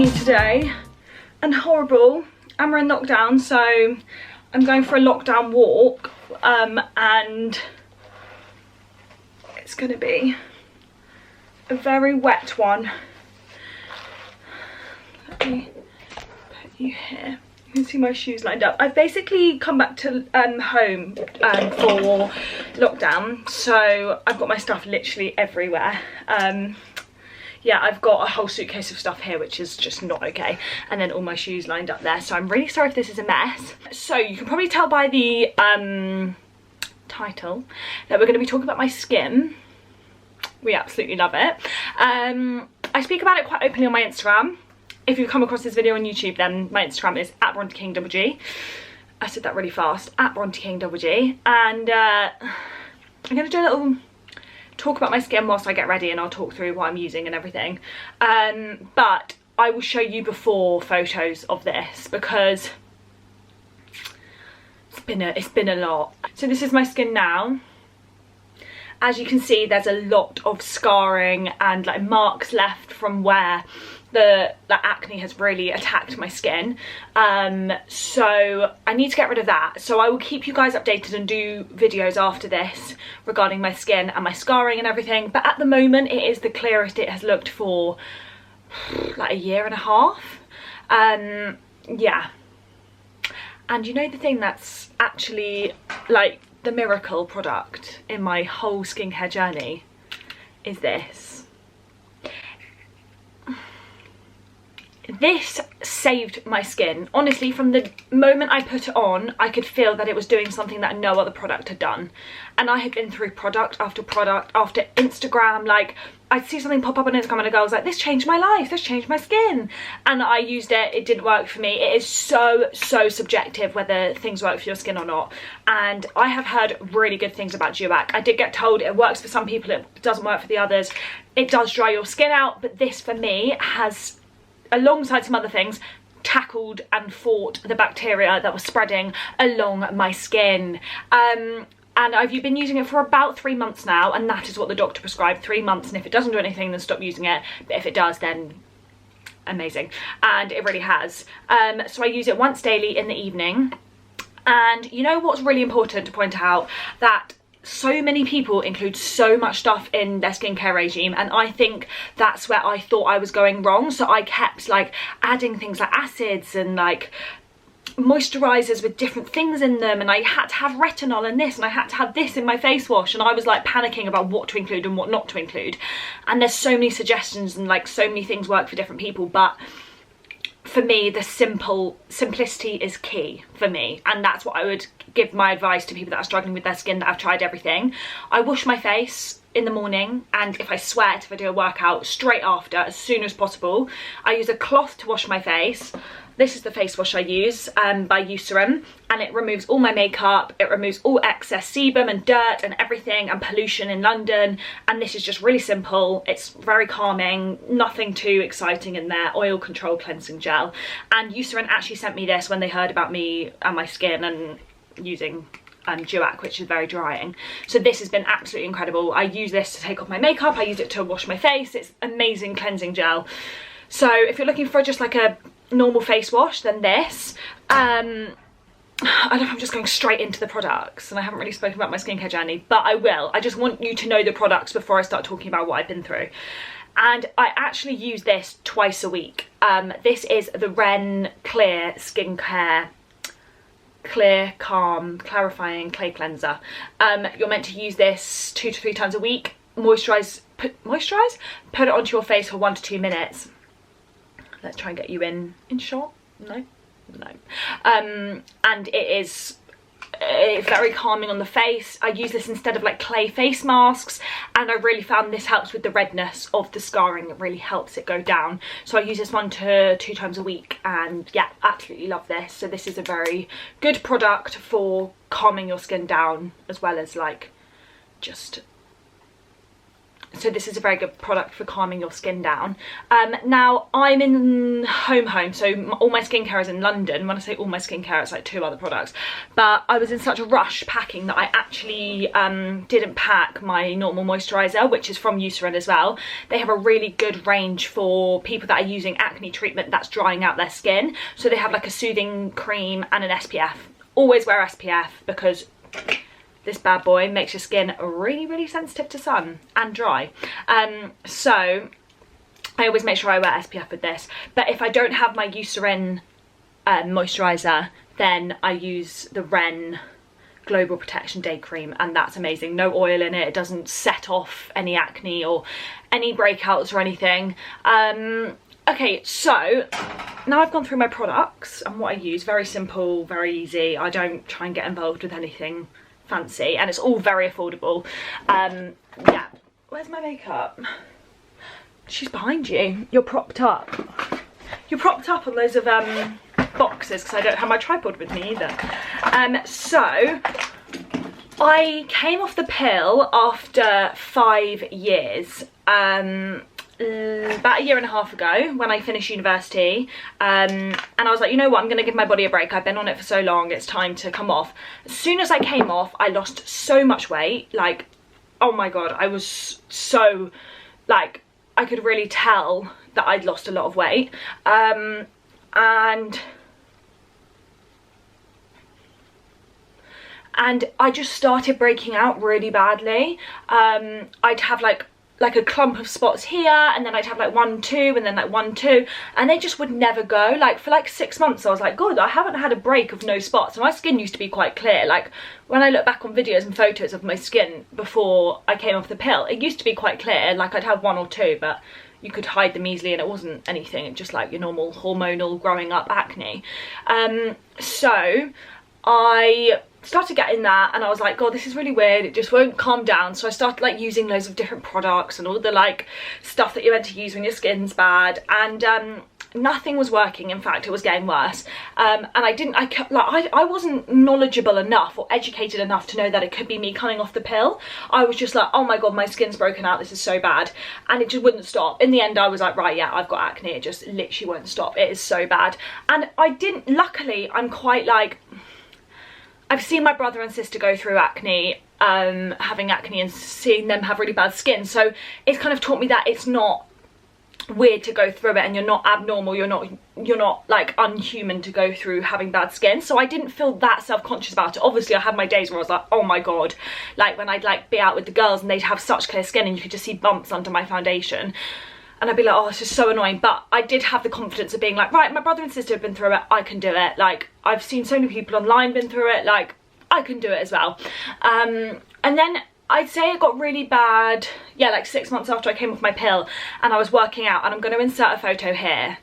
rainy today and horrible, and we're in lockdown, so I'm going for a lockdown walk, and it's gonna be a very wet one. Let me put you here. You can see my shoes lined up. I've basically come back to home for lockdown, so I've got my stuff literally everywhere. Yeah, I've got a whole suitcase of stuff here, which is just not okay, and then all my shoes lined up there, so I'm really sorry if this is a mess. So you can probably tell by the title that we're going to be talking about my skin. We absolutely love it. I speak about it quite openly on my Instagram. If you've come across this video on YouTube, then my Instagram is @BronteKingWG. I said that really fast, @BronteKingWG, and I'm going to do a little talk about my skin whilst I get ready, and I'll talk through what I'm using and everything. But I will show you before photos of this because it's been a lot. So this is my skin now. As you can see, there's a lot of scarring and like marks left from where the acne has really attacked my skin, so I need to get rid of that. So I will keep you guys updated and do videos after this regarding my skin and my scarring and everything, but at the moment it is the clearest it has looked for like a year and a half. Yeah, and you know the thing that's actually like the miracle product in my whole skincare journey is this. This saved my skin. Honestly, from the moment I put it on, I could feel that it was doing something that no other product had done. And I had been through product after Instagram. Like, I'd see something pop up on Instagram and a girl was like, this changed my life, this changed my skin. And I used it, it didn't work for me. It is so subjective whether things work for your skin or not. And I have heard really good things about Duac. I did get told it works for some people, it doesn't work for the others. It does dry your skin out, but this for me has, alongside some other things, tackled and fought the bacteria that was spreading along my skin. And I've been using it for about 3 months now, and that is what the doctor prescribed, 3 months, and if it doesn't do anything then stop using it, but if it does then amazing, and it really has. So I use it once daily in the evening, and you know what's really important to point out, that so many people include so much stuff in their skincare regime, and I think that's where I thought I was going wrong. So I kept like adding things like acids and like moisturizers with different things in them, and I had to have retinol and this, and I had to have this in my face wash, and I was like panicking about what to include and what not to include. And there's so many suggestions and like so many things work for different people, but for me the simplicity is key for me, and that's what I would give my advice to people that are struggling with their skin, that have tried everything. I wash my face in the morning, and if I sweat, if I do a workout, straight after, as soon as possible. I use a cloth to wash my face. This is the face wash I use by Eucerin, and it removes all my makeup, it removes all excess sebum and dirt and everything and pollution in London, and this is just really simple, it's very calming, nothing too exciting in there. Oil control cleansing gel. And Eucerin actually sent me this when they heard about me and my skin and using Duac, which is very drying. So this has been absolutely incredible. I use this to take off my makeup, I use it to wash my face, it's amazing cleansing gel. So if you're looking for just like a normal face wash, then this. I don't know if I'm just going straight into the products, and I haven't really spoken about my skincare journey, but I will. I just want you to know the products before I start talking about what I've been through. And I actually use this twice a week. This is the Ren Clear Skincare Clear Calm Clarifying Clay Cleanser. You're meant to use this 2 to 3 times a week. Moisturise, put it onto your face for 1 to 2 minutes. Let's try and get you in shot. No. And it's very calming on the face. I use this instead of like clay face masks, and I really found this helps with the redness of the scarring. It really helps it go down. So I use this 1 to 2 times a week, and yeah, absolutely love this. So this is a very good product for calming your skin down, as well as like just So this is a very good product for calming your skin down. Now I'm in home, so all my skincare is in London. When I say all my skincare, it's like 2 other products. But I was in such a rush packing that I actually didn't pack my normal moisturiser, which is from Eucerin as well. They have a really good range for people that are using acne treatment that's drying out their skin. So they have like a soothing cream and an SPF. Always wear SPF because this bad boy makes your skin really, really sensitive to sun and dry. So I always make sure I wear SPF with this. But if I don't have my Eucerin moisturiser, then I use the Ren Global Protection Day Cream, and that's amazing. No oil in it. It doesn't set off any acne or any breakouts or anything. Okay, so now I've gone through my products and what I use. Very simple, very easy. I don't try and get involved with anything fancy, and it's all very affordable. Yeah, where's my makeup? She's behind you. You're propped up. You're propped up on loads of boxes because I don't have my tripod with me either. So I came off the pill after 5 years. About 1.5 years ago when I finished university, and I was like, you know what, I'm gonna give my body a break. I've been on it for so long, it's time to come off. As soon as I came off, I lost so much weight. Like, oh my god, I was so, like, I could really tell that I'd lost a lot of weight. And I just started breaking out really badly. I'd have like a clump of spots here, and then I'd have like 1, 2, and then like 1, 2, and they just would never go. Like for like 6 months I was like, god, I haven't had a break of no spots. And my skin used to be quite clear. Like when I look back on videos and photos of my skin before I came off the pill, it used to be quite clear. Like I'd have 1 or 2, but you could hide them easily and it wasn't anything. It's just like your normal hormonal growing up acne. So I started getting that, and I was like, god, this is really weird, it just won't calm down. So I started like using loads of different products and all the like stuff that you're meant to use when your skin's bad, and nothing was working. In fact, it was getting worse. And I wasn't knowledgeable enough or educated enough to know that it could be me coming off the pill. I was just like, oh my god, my skin's broken out, this is so bad, and it just wouldn't stop. In the end I was like, right, yeah, I've got acne, it just literally won't stop, it is so bad. And I didn't, luckily I'm quite like, I've seen my brother and sister go through acne, having acne, and seeing them have really bad skin. So it's kind of taught me that it's not weird to go through it, and you're not abnormal, you're not like unhuman to go through having bad skin. So I didn't feel that self-conscious about it. Obviously I had my days where I was like, oh my god, like when I'd like be out with the girls and they'd have such clear skin and you could just see bumps under my foundation. And I'd be like, oh, this is so annoying. But I did have the confidence of being like, right, my brother and sister have been through it, I can do it. Like, I've seen so many people online been through it, like, I can do it as well. And then I'd say it got really bad, yeah, like 6 months after I came off my pill, and I was working out, and I'm going to insert a photo here.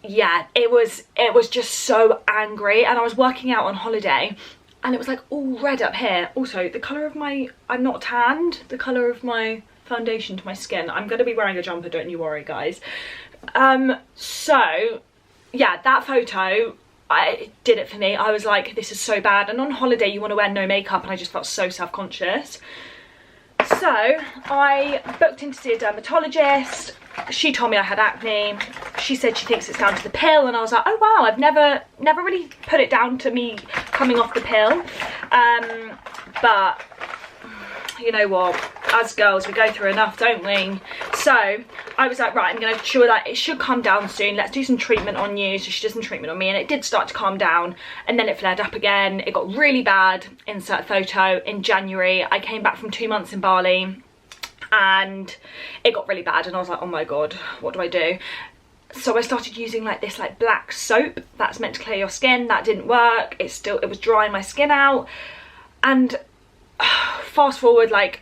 Yeah, it was just so angry, and I was working out on holiday, and it was like all red up here. Also, the colour of my, I'm not tanned, the colour of my foundation to my skin. I'm going to be wearing a jumper, don't you worry guys. So yeah, that photo, I did it for me. I was like, this is so bad. And on holiday you want to wear no makeup, and I just felt so self-conscious. So I booked in to see a dermatologist. She told me I had acne. She said she thinks it's down to the pill, and I was like, oh wow, I've never really put it down to me coming off the pill. But you know what, as girls we go through enough, don't we? So I was like, right, I'm gonna sure that it should calm down soon, let's do some treatment on you. So she did some treatment on me, and it did start to calm down, and then it flared up again. It got really bad, insert photo, in January. I came back from 2 months in Bali and it got really bad, and I was like, oh my god, what do I do? So I started using like this like black soap that's meant to clear your skin. That didn't work. It was drying my skin out. And fast forward like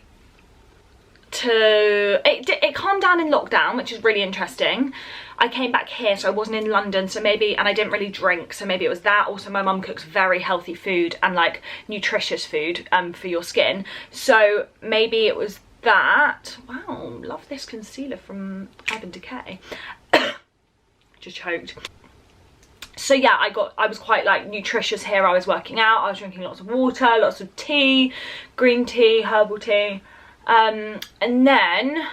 to it calmed down in lockdown, which is really interesting. I came back here, so I wasn't in London, so maybe, and I didn't really drink, so maybe it was that. Also my mum cooks very healthy food and like nutritious food for your skin, so maybe it was that. Wow, love this concealer from Urban Decay. Just choked. So yeah, I was quite like nutritious here. I was working out, I was drinking lots of water, lots of tea, green tea, herbal tea. And then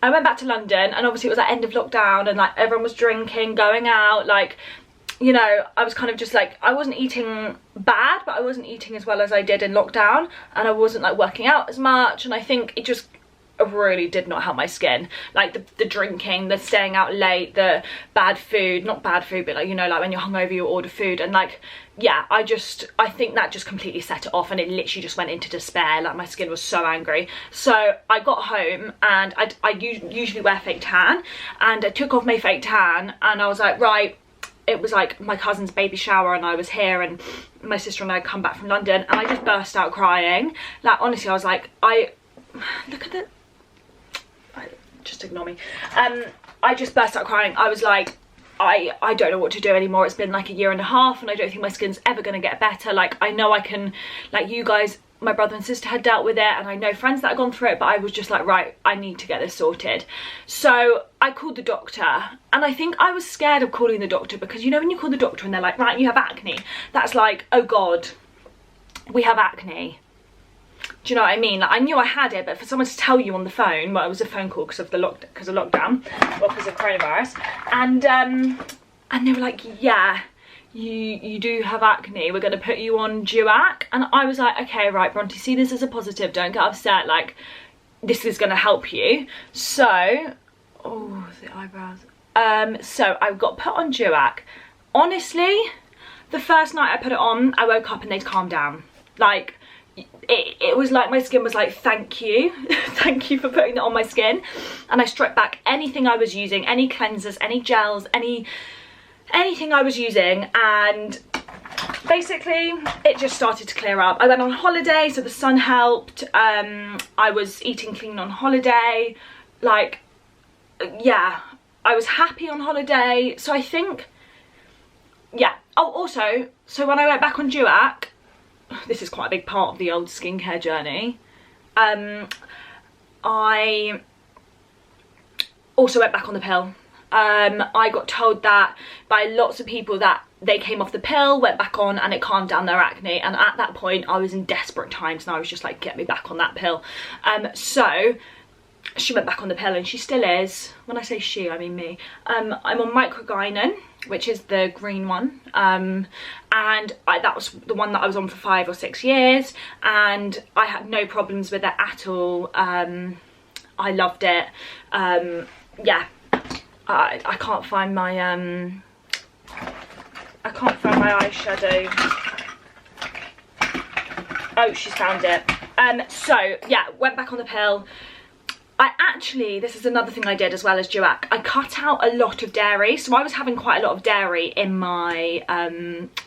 I went back to London, and obviously it was like end of lockdown, and like everyone was drinking, going out, like, you know, I was kind of just like, I wasn't eating bad, but I wasn't eating as well as I did in lockdown, and I wasn't like working out as much, and I think it just really did not help my skin. Like the drinking, the staying out late, the bad food, not bad food, but like, you know, like when you're hungover you order food, and like, yeah, I think that just completely set it off, and it literally just went into despair. Like my skin was so angry. So I got home, and I usually wear fake tan, and I took off my fake tan, and I was like, right, it was like my cousin's baby shower, and I was here, and my sister and I had come back from London, and I just burst out crying. Like honestly, I was like, look at it, just ignore me. I just burst out crying. I was like, I don't know what to do anymore. It's been like a year and a half, and I don't think my skin's ever gonna get better. Like I know I can, like you guys, my brother and sister had dealt with it, and I know friends that have gone through it, but I was just like, right, I need to get this sorted. So I called the doctor, and I think I was scared of calling the doctor, because you know when you call the doctor and they're like, right, you have acne, that's like, oh god, we have acne. Do you know what I mean? Like I knew I had it, but for someone to tell you on the phone, well, it was a phone call because of lockdown, or because of coronavirus, and they were like, yeah, you do have acne, we're going to put you on Duac. And I was like, okay, right, Bronte, see this as a positive, don't get upset, like this is going to help you. So, oh, the eyebrows. So I got put on Duac. Honestly, the first night I put it on, I woke up and they'd calmed down. Like it was like my skin was like, thank you thank you for putting that on my skin. And I stripped back anything I was using, any cleansers, any gels, anything I was using, and basically it just started to clear up. I went on holiday, so the sun helped. I was eating clean on holiday, like, yeah, I was happy on holiday. So I think, yeah. Oh, also, so when I went back on Duac, this is quite a big part of the old skincare journey, I also went back on the pill. I got told that by lots of people that they came off the pill, went back on, and it calmed down their acne. And at that point I was in desperate times, and I was just like, get me back on that pill. So she went back on the pill, and she still is. When I say she, I mean me. I'm on microgynon, which is the green one, and that was the one that I was on for 5 or 6 years, and I had no problems with it at all. I loved it. Yeah, I can't find my eyeshadow. Oh, she's found it. So yeah, went back on the pill. I actually, this is another thing I did as well as Duac, I cut out a lot of dairy. So I was having quite a lot of dairy in my,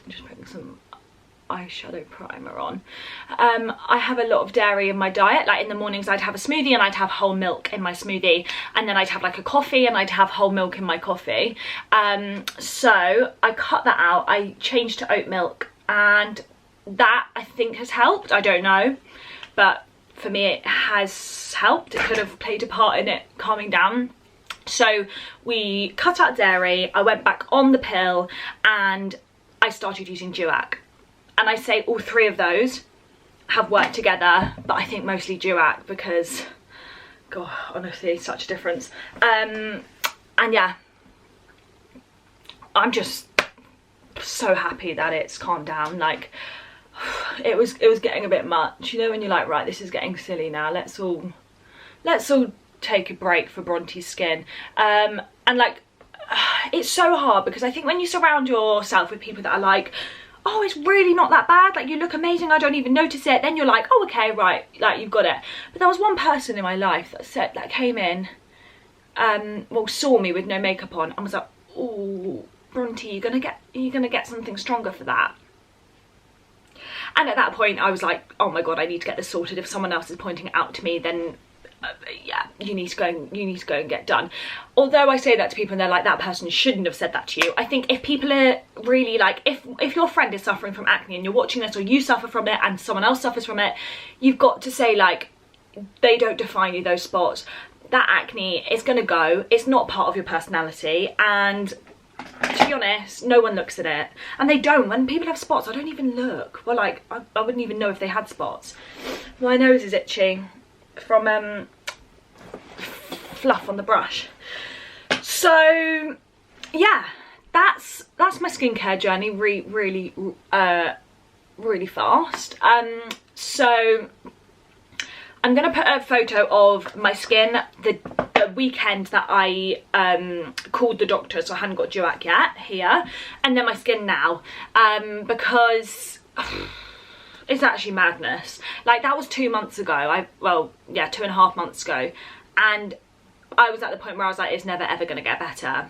just putting some eyeshadow primer on. I have a lot of dairy in my diet. Like in the mornings I'd have a smoothie, and I'd have whole milk in my smoothie, and then I'd have like a coffee, and I'd have whole milk in my coffee. So I cut that out. I changed to oat milk, and that I think has helped. I don't know, but for me it has helped. It could have played a part in it calming down. So we cut out dairy, I went back on the pill, and I started using Duac. And I say all 3 of those have worked together, but I think mostly Duac, because god, honestly, such a difference. And yeah, I'm just so happy that it's calmed down. Like it was getting a bit much, you know, when you're like, right, this is getting silly now, let's all take a break for Bronte's skin. And like it's so hard, because I think when you surround yourself with people that are like, oh, it's really not that bad, like you look amazing, I don't even notice it, then you're like, oh okay, right, like you've got it. But there was one person in my life that came in, well, saw me with no makeup on, and was like, oh Bronte, you're gonna get something stronger for that. And at that point I was like, oh my god, I need to get this sorted. If someone else is pointing it out to me, then yeah, you need to go and get done. Although I say that to people and they're like, that person shouldn't have said that to you. I think if people are really like, if your friend is suffering from acne and you're watching this, or you suffer from it and someone else suffers from it, you've got to say, like, they don't define you, those spots. That acne is gonna go, it's not part of your personality, and to be honest, no one looks at it. And they don't. When people have spots, I don't even look. Well, like, I wouldn't even know if they had spots. My nose is itchy. from Fluff on the brush. So yeah, that's my skincare journey really fast. So I'm gonna put a photo of my skin the weekend that I called the doctor, so I hadn't got Duac yet, here, and then my skin now, because it's actually madness. Like, that was 2 months ago. Well, yeah, 2.5 months ago, and I was at the point where I was like, it's never ever gonna get better.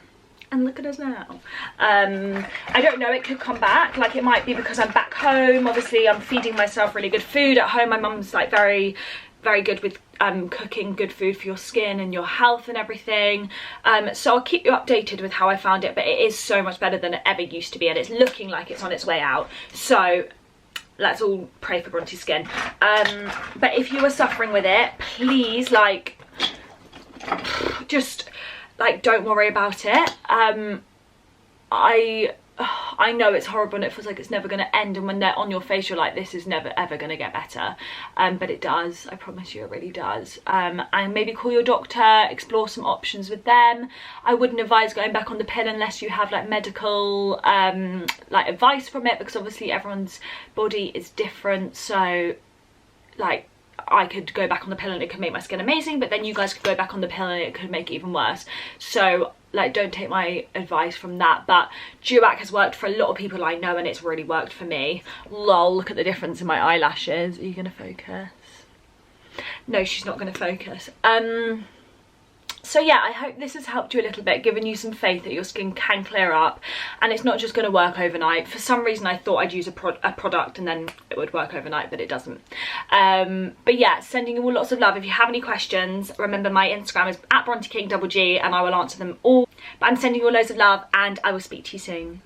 And look at us now. I don't know, it could come back. Like, it might be because I'm back home. Obviously, I'm feeding myself really good food at home. My mum's like very good with cooking good food for your skin and your health and everything. So I'll keep you updated with how I found it, but it is so much better than it ever used to be, and it's looking like it's on its way out. So let's all pray for Bronte's skin. But if you are suffering with it, please, like, just, like, don't worry about it. I know it's horrible and it feels like it's never going to end, and when they're on your face you're like, this is never ever going to get better, but it does. I promise you, it really does. And maybe call your doctor, explore some options with them. I wouldn't advise going back on the pill unless you have like medical like advice from it, because obviously everyone's body is different. So like, I could go back on the pill and it could make my skin amazing, but then you guys could go back on the pill and it could make it even worse. So like, don't take my advice from that. But Duac has worked for a lot of people I know, and it's really worked for me. Lol, look at the difference in my eyelashes. Are you gonna focus? No, she's not gonna focus. So yeah, I hope this has helped you a little bit, given you some faith that your skin can clear up, and it's not just going to work overnight. For some reason I thought I'd use a product and then it would work overnight, but it doesn't. But yeah, sending you all lots of love. If you have any questions, remember my Instagram is @BronteKingGG, and I will answer them all. But I'm sending you all loads of love, and I will speak to you soon.